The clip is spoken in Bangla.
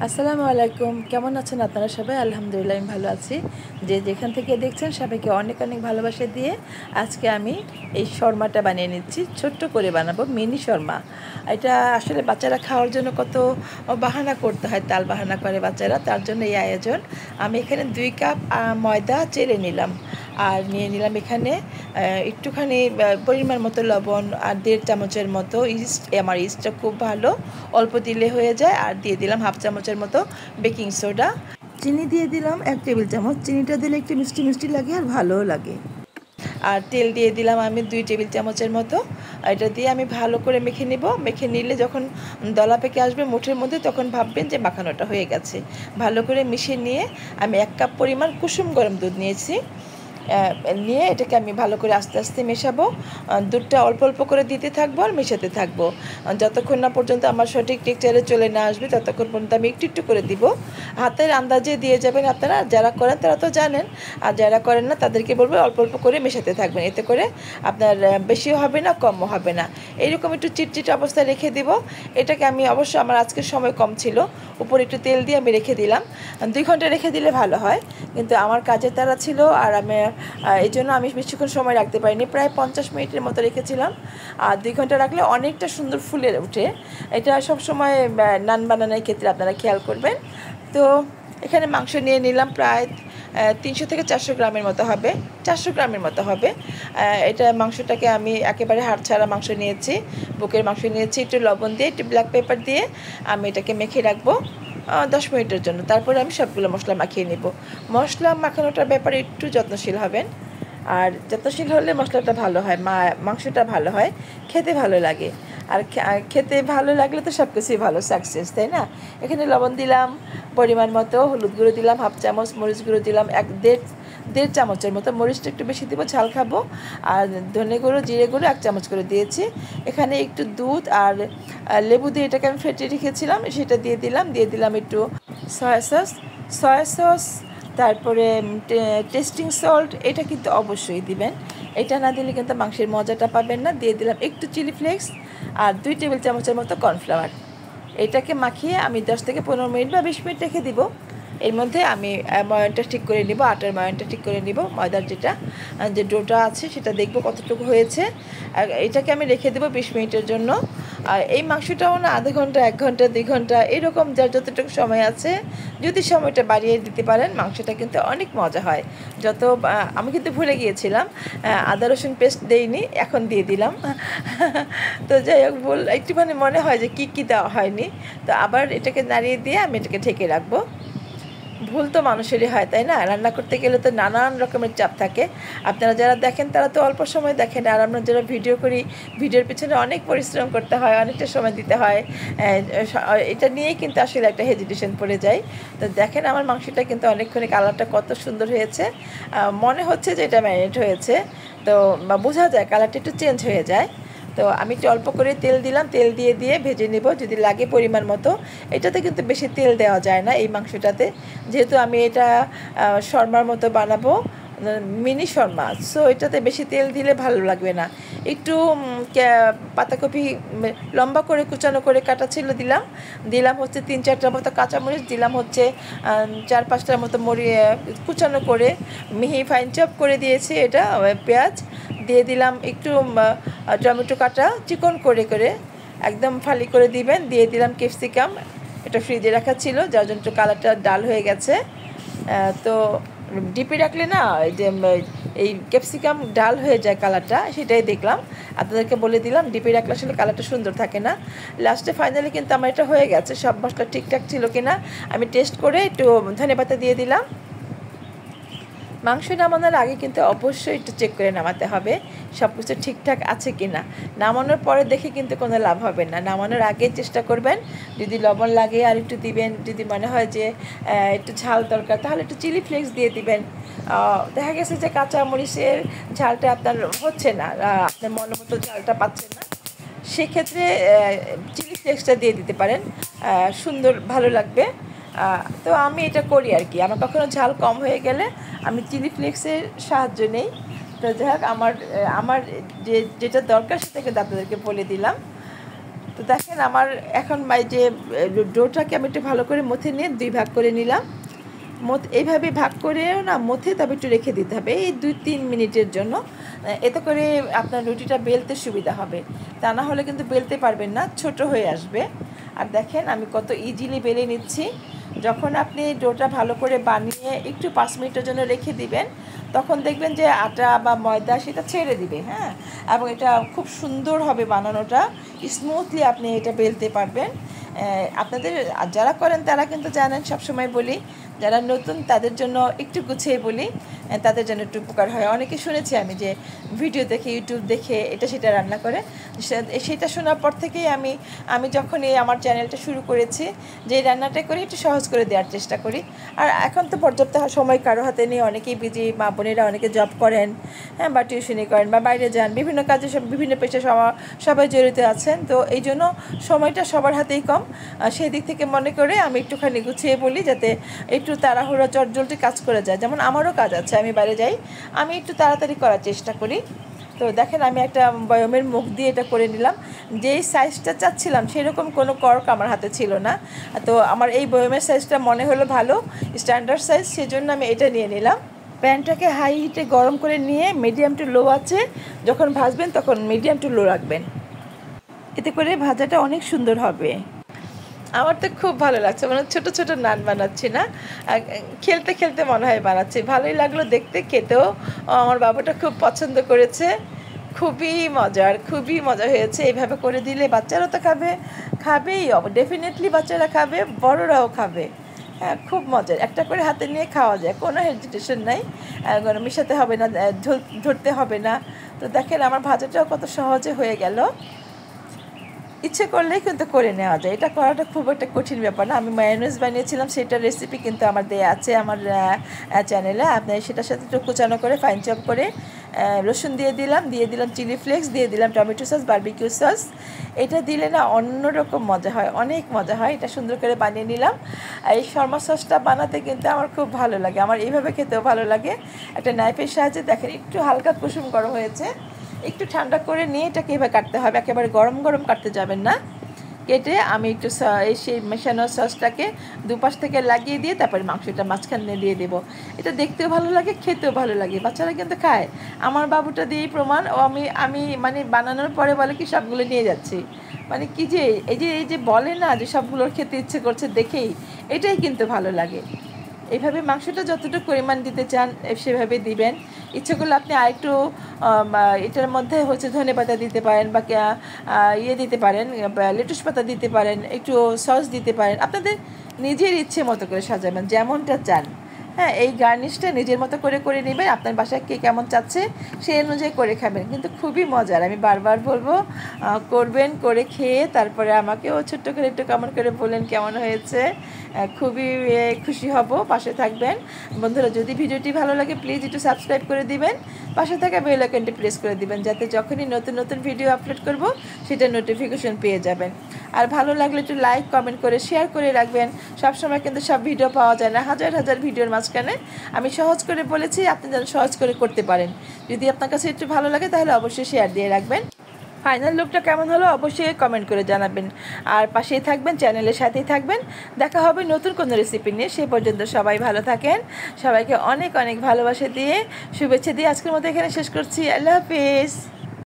আসসালামু আলাইকুম। কেমন আছেন আপনারা সবাই? আলহামদুলিল্লাহ আমি ভালো আছি। যে যেখান থেকে দেখছেন সবাইকে অনেক অনেক ভালোবাসা দিয়ে আজকে আমি এই শর্মাটা বানিয়ে নিচ্ছি। ছোট্ট করে বানাবো, মিনি শর্মা। এটা আসলে বাচ্চারা খাওয়ার জন্য কত বাহানা করতে হয়, তাল বাহানা করে বাচ্চারা, তার জন্য এই আয়োজন। আমি এখানে 2 কাপ ময়দা চেলে নিলাম, আর নিয়ে নিলাম এখানে একটুখানি পরিমাণ মতো লবণ, আর 1.5 চামচের মতো ইস্ট। আমার ইস্টটা খুব ভালো, অল্প দিলে হয়ে যায়। আর দিয়ে দিলাম 1/2 চামচের মতো বেকিং সোডা। চিনি দিয়ে দিলাম 1 টেবিল চামচ। চিনিটা দিলে একটু মিষ্টি মিষ্টি লাগে আর ভালোও লাগে। আর তেল দিয়ে দিলাম আমি 2 টেবিল চামচের মতো। এটা দিয়ে আমি ভালো করে মেখে নেব। মেখে নিলে যখন দলা পেকে আসবে মুঠের মধ্যে, তখন ভাববেন যে মাখানোটা হয়ে গেছে। ভালো করে মিশিয়ে নিয়ে আমি 1 কাপ পরিমাণ কুসুম গরম দুধ নিয়েছি। নিয়ে এটাকে আমি ভালো করে আস্তে আস্তে মেশাবো। দুধটা অল্প অল্প করে দিতে থাকবো আর মেশাতে থাকবো যতক্ষণ না পর্যন্ত আমার সঠিক টেক্সচারে চলে না আসবে, ততক্ষণ পর্যন্ত আমি একটু একটু করে দিব। হাতের আন্দাজে দিয়ে যাবেন আপনারা, যারা করেন তারা তো জানেন, আর যারা করেন না তাদেরকে বলবো অল্প অল্প করে মেশাতে থাকবেন। এতে করে আপনার বেশিও হবে না, কমও হবে না। এইরকম একটু চিটচিট অবস্থায় রেখে দিব। এটাকে আমি অবশ্য আমার আজকের সময় কম ছিল, উপরে একটু তেল দিয়ে আমি রেখে দিলাম। 2 ঘন্টা রেখে দিলে ভালো হয়, কিন্তু আমার কাজের তাড়া ছিল আর আমি এই জন্য আমি বেশিক্ষণ সময় রাখতে পারিনি। প্রায় 50 মিনিটের মতো রেখেছিলাম। আর 2 ঘন্টা রাখলে অনেকটা সুন্দর ফুলে ওঠে। এটা সবসময় নান বানানোর ক্ষেত্রে আপনারা খেয়াল করবেন। তো এখানে মাংস নিয়ে নিলাম প্রায় 300 থেকে 400 গ্রামের মতো হবে, 400 গ্রামের মতো হবে। এটা মাংসটাকে আমি একেবারে হাড় ছাড়া মাংস নিয়েছি, বুকের মাংস নিয়েছি। একটু লবণ দিয়ে, একটু ব্ল্যাক পেপার দিয়ে আমি এটাকে মেখে রাখবো 10 মিনিটের জন্য। তারপরে আমি সবগুলো মশলা মাখিয়ে নেব। মশলা মাখানোটার ব্যাপারে একটু যত্নশীল হবেন, আর যত্নশীল হলে মশলাটা ভালো হয়, মাংসটা ভালো হয়, খেতে ভালো লাগে। আর খেতে ভালো লাগলে তো সব কিছুই ভালো, সাকসেস, তাই না? এখানে লবণ দিলাম পরিমাণ মতো, হলুদ গুঁড়ো দিলাম 1/2 চামচ, মরিচ গুঁড়ো দিলাম 1.5 চামচের মতো। মরিচটা একটু বেশি দেবো, ঝাল খাবো। আর ধনে গুঁড়ো, জিরে গুঁড়ো 1 চামচ করে দিয়েছি। এখানে একটু দুধ আর লেবু দিয়ে এটাকে আমি ফেটে রেখেছিলাম, সেটা দিয়ে দিলাম একটু সয়া সস, তারপরে টেস্টিং সল্ট। এটা কিন্তু অবশ্যই দিবেন, এটা না দিলে কিন্তু মাংসের মজাটা পাবেন না। দিয়ে দিলাম একটু চিলি ফ্লেক্স আর 2 টেবিল চামচের মতো কর্নফ্লাওয়ার। এটাকে মাখিয়ে আমি 10 থেকে 15 মিনিট বা 20 মিনিট রেখে দিব। এর মধ্যে আমি ময়ানটা ঠিক করে নিব, আটার ময়ানটা ঠিক করে নিব। ময়দার যে ডোটা আছে সেটা দেখব কতটুকু হয়েছে। এটাকে আমি রেখে দেবো 20 মিনিটের জন্য। আর এই মাংসটাও না আধা ঘন্টা, 1 ঘন্টা, 2 ঘন্টা এরকম যার যতটুকু সময় আছে, যদি সময়টা বাড়িয়ে দিতে পারেন মাংসটা কিন্তু অনেক মজা হয়। আমি কিন্তু ভুলে গিয়েছিলাম, আদা রসুন পেস্ট দেইনি, এখন দিয়ে দিলাম। তো যাই হোক, একটুখানি মনে হয় যে কী দেওয়া হয়নি। তো আবার এটাকে নাড়িয়ে দিয়ে আমি এটাকে ঢেকে রাখবো। ভুল তো মানুষেরই হয়, তাই না? রান্না করতে গেলে তো নানান রকমের চাপ থাকে। আপনারা যারা দেখেন তারা তো অল্প সময় দেখেন, আর আমরা যারা ভিডিও করি, ভিডিওর পিছনে অনেক পরিশ্রম করতে হয়, অনেকটা সময় দিতে হয়। এটা নিয়েই কিন্তু আসলে একটা হেজিটেশন পড়ে যায়। তো দেখেন আমার মাংসটা কিন্তু অনেকক্ষণ, কালারটা কত সুন্দর হয়েছে। মনে হচ্ছে যে এটা ম্যারিনেট হয়েছে, তো বোঝা যায় কালারটা একটু চেঞ্জ হয়ে যায়। তো আমি একটু অল্প করে তেল দিলাম, তেল দিয়ে ভেজে নেব যদি লাগে পরিমাণ মতো। এটাতে কিন্তু বেশি তেল দেওয়া যায় না এই মাংসটাতে, যেহেতু আমি এটা শর্মার মতো বানাবো, মিনি শর্মা। সো এটাতে বেশি তেল দিলে ভালো লাগবে না। একটু পাতাকপি লম্বা করে কুচানো করে কাটা ছিল দিলাম হচ্ছে 3-4টার মতো কাঁচামরিচ, দিলাম হচ্ছে 4-5টার মতো কুচানো করে মিহি ফাইন চপ করে দিয়েছি এটা পেঁয়াজ। দিয়ে দিলাম একটু টমেটো কাটা চিকন করে একদম ফালি করে দিবেন। দিয়ে দিলাম ক্যাপসিকাম, এটা ফ্রিজে রাখা ছিল যার জন্য কালারটা ডাল হয়ে গেছে। তো ডিপে রাখলে না এই ক্যাপসিকাম ডাল হয়ে যায় কালারটা, সেটাই দেখলাম। আপনাদেরকে বলে দিলাম ডিপে রাখলে আসলে কালারটা সুন্দর থাকে না। লাস্টে ফাইনালি কিন্তু আমার এটা হয়ে গেছে, সব মশলা ঠিকঠাক ছিল কিনা আমি টেস্ট করে একটু ধনেপাতা দিয়ে দিলাম। মাংস নামানোর আগে কিন্তু অবশ্যই একটু চেক করে নামাতে হবে সব কিছু ঠিকঠাক আছে কি না। নামানোর পরে দেখে কিন্তু কোনো লাভ হবে না, নামানোর আগে চেষ্টা করবেন। যদি লবণ লাগে আর একটু দিবেন, যদি মনে হয় যে একটু ঝাল দরকার তাহলে একটু চিলি ফ্লেক্স দিয়ে দিবেন। দেখা গেছে যে কাঁচা মরিচের ঝালটা আপনার হচ্ছে না, আপনার মনের মতো ঝালটা পাচ্ছেন না, সেক্ষেত্রে চিলি ফ্লেক্সটা দিয়ে দিতে পারেন, সুন্দর ভালো লাগবে। তো আমি এটা করি আর কি, আমার কখনো ঝাল কম হয়ে গেলে আমি চিলি ফ্লেক্সের সাহায্য নেই। তো যাই হোক, আমার যেটা দরকার সেটাকে আপনাদেরকে বলে দিলাম। তো দেখেন আমার এখন যে ডোটাকে আমি একটু ভালো করে মথে নিয়ে 2 ভাগ করে নিলাম। এইভাবে ভাগ করেও না মথে তবে একটু রেখে দিতে হবে এই 2-3 মিনিটের জন্য। এতে করে আপনার রুটিটা বেলতে সুবিধা হবে, তা না হলে কিন্তু বেলতে পারবেন না, ছোট হয়ে আসবে। আর দেখেন আমি কত ইজিলি বেলে নিচ্ছি। যখন আপনি ডোটা ভালো করে বানিয়ে একটু 5 মিনিটের জন্য রেখে দিবেন, তখন দেখবেন যে আটা বা ময়দা সেটা ছেড়ে দিবে, হ্যাঁ, এবং এটা খুব সুন্দর হবে বানানোটা, স্মুথলি আপনি এটা বেলতে পারবেন। আপনাদের যারা করেন তারা কিন্তু জানেন, সবসময় বলি যারা নতুন তাদের জন্য একটু গুছিয়ে বলি, তাদের জন্য একটু উপকার হয়। অনেকে শুনেছি আমি যে ভিডিও দেখে, ইউটিউব দেখে এটা সেটা রান্না করে, সেটা শোনার পর থেকেই আমি যখন আমার চ্যানেলটা শুরু করেছি, যে রান্নাটা করি একটু সহজ করে দেওয়ার চেষ্টা করি। আর এখন তো পর্যাপ্ত সময় কারো হাতে নেই, অনেকেই বিজি, মা বোনেরা অনেকে জব করেন, হ্যাঁ, বা টিউশনি করেন বা বাইরে যান, বিভিন্ন কাজে বিভিন্ন পেশায় সবাই জড়িত আছেন। তো এই জন্য সময়টা সবার হাতেই কম, সেই দিক থেকে মনে করে আমি একটুখানি গুছিয়ে বলি, যাতে একটু তাড়াহুড়ো চটজলদি কাজ করে যায়। যেমন আমারও কাজ আছে, আমি বাইরে যাই, আমি একটু তাড়াতাড়ি করার চেষ্টা করি। তো দেখেন আমি একটা বয়মের মুখ দিয়ে এটা করে নিলাম। যেই সাইজটা চাচ্ছিলাম সেরকম কোনো কর্ক আমার হাতে ছিল না, তো আমার এই বয়মের সাইজটা মনে হলো ভালো, স্ট্যান্ডার্ড সাইজ, সেজন্য আমি এটা নিয়ে নিলাম। প্যানটাকে হাই হিটে গরম করে নিয়ে মিডিয়াম টু লো আছে যখন ভাজবেন তখন মিডিয়াম টু লো রাখবেন, এতে করে ভাজাটা অনেক সুন্দর হবে। আমার তো খুব ভালো লাগছে, মানে ছোটো ছোটো নান বানাচ্ছি না, খেলতে খেলতে মনে হয় বানাচ্ছি। ভালোই লাগলো দেখতে, খেতেও আমার বাবাটা খুব পছন্দ করেছে। খুবই মজা হয়েছে। এইভাবে করে দিলে বাচ্চারাও তো খাবেই, ডেফিনেটলি বাচ্চারা খাবে, বড়রাও খাবে। হ্যাঁ, খুব মজার, একটা করে হাতে নিয়ে খাওয়া যায়, কোনো হেজিটেশন নাই, মিশাতে হবে না, ধরতে হবে না। তো দেখেন আমার ভাজাটাও কত সহজে হয়ে গেল। ইচ্ছে করলেই কিন্তু করে নেওয়া যায়, এটা করাটা খুব একটা কঠিন ব্যাপার না। আমি মায়োনেজ বানিয়েছিলাম, সেটার রেসিপি কিন্তু আমার দেয়া আছে আমার চ্যানেলে, আপনি সেটার সাথে একটু কুচানো করে ফাইন চপ করে রসুন দিয়ে দিলাম চিলি ফ্লেক্স, দিয়ে দিলাম টমেটো সস, বারবিকিউ সস। এটা দিলে না অন্যরকম মজা হয়, অনেক মজা হয়। এটা সুন্দর করে বানিয়ে নিলাম। এই শর্মা সসটা বানাতে কিন্তু আমার খুব ভালো লাগে, আমার এইভাবে খেতেও ভালো লাগে। একটা নাইফের সাহায্যে দেখেন একটু হালকা কুসুম গরম হয়েছে, একটু ঠান্ডা করে নিয়ে এটাকে এভাবে কাটতে হবে, একেবারে গরম গরম কাটতে যাবেন না। কেটে আমি একটু সেই মেশানো সসটাকে দুপাশ থেকে লাগিয়ে দিয়ে তারপরে মাংসটা মাঝখানে দিয়ে দেবো। এটা দেখতেও ভালো লাগে, খেতেও ভালো লাগে, বাচ্চারা কিন্তু খায়। আমার বাবুটা দিয়েই প্রমাণ। ও আমি মানে বানানোর পরে বলে কি সবগুলো নিয়ে যাচ্ছি, মানে কি যে এই যে বলে না যে সবগুলোর খেতে ইচ্ছে করছে দেখেই, এটাই কিন্তু ভালো লাগে। এইভাবে মাংসটা যতটুকু পরিমাণ দিতে চান সেভাবে দিবেন। ইচ্ছে করলে আপনি আরেকটু এটার মধ্যে হচ্ছে ধনেপাতা দিতে পারেন, বা ইয়ে দিতে পারেন, লেটুস পাতা দিতে পারেন, একটু সস দিতে পারেন, আপনাদের নিজের ইচ্ছে মতো করে সাজাবেন যেমনটা চান। হ্যাঁ, এই গার্নিশটা নিজের মতো করে নেবেন, আপনার বাসায় কে কেমন চাচ্ছে সেই অনুযায়ী করে খাবেন, কিন্তু খুবই মজার। আমি বারবার বলবো করবেন, করে খেয়ে তারপরে আমাকেও ছোট্ট করে একটু কমেন্ট করে বলেন কেমন হয়েছে। খুবই খুশি হব, পাশে থাকবেন। বন্ধুরা, যদি ভিডিওটি ভালো লাগে প্লিজ একটু সাবস্ক্রাইব করে দিবেন, পাশে থাকা বেল আইকনটি প্রেস করে দিবেন, যাতে যখনই নতুন নতুন ভিডিও আপলোড করব সেটা নোটিফিকেশন পেয়ে যাবেন। আর ভালো লাগলে একটু লাইক কমেন্ট করে শেয়ার করে রাখবেন। সবসময় কিন্তু সব ভিডিও পাওয়া যায় না, হাজার হাজার ভিডিওর মাঝখানে আমি সহজ করে বলেছি, আপনি যেন সহজ করে করতে পারেন। যদি আপনার কাছে একটু ভালো লাগে তাহলে অবশ্যই শেয়ার দিয়ে রাখবেন। ফাইনাল লুকটা কেমন হলো অবশ্যই কমেন্ট করে জানাবেন, আর পাশেই থাকবেন, চ্যানেলের সাথেই থাকবেন। দেখা হবে নতুন কোনো রেসিপি নিয়ে, সে পর্যন্ত সবাই ভালো থাকেন। সবাইকে অনেক অনেক ভালোবাসা দিয়ে, শুভেচ্ছা দিয়ে আজকের মতো এখানে শেষ করছি। আল্লাহ হাফিজ।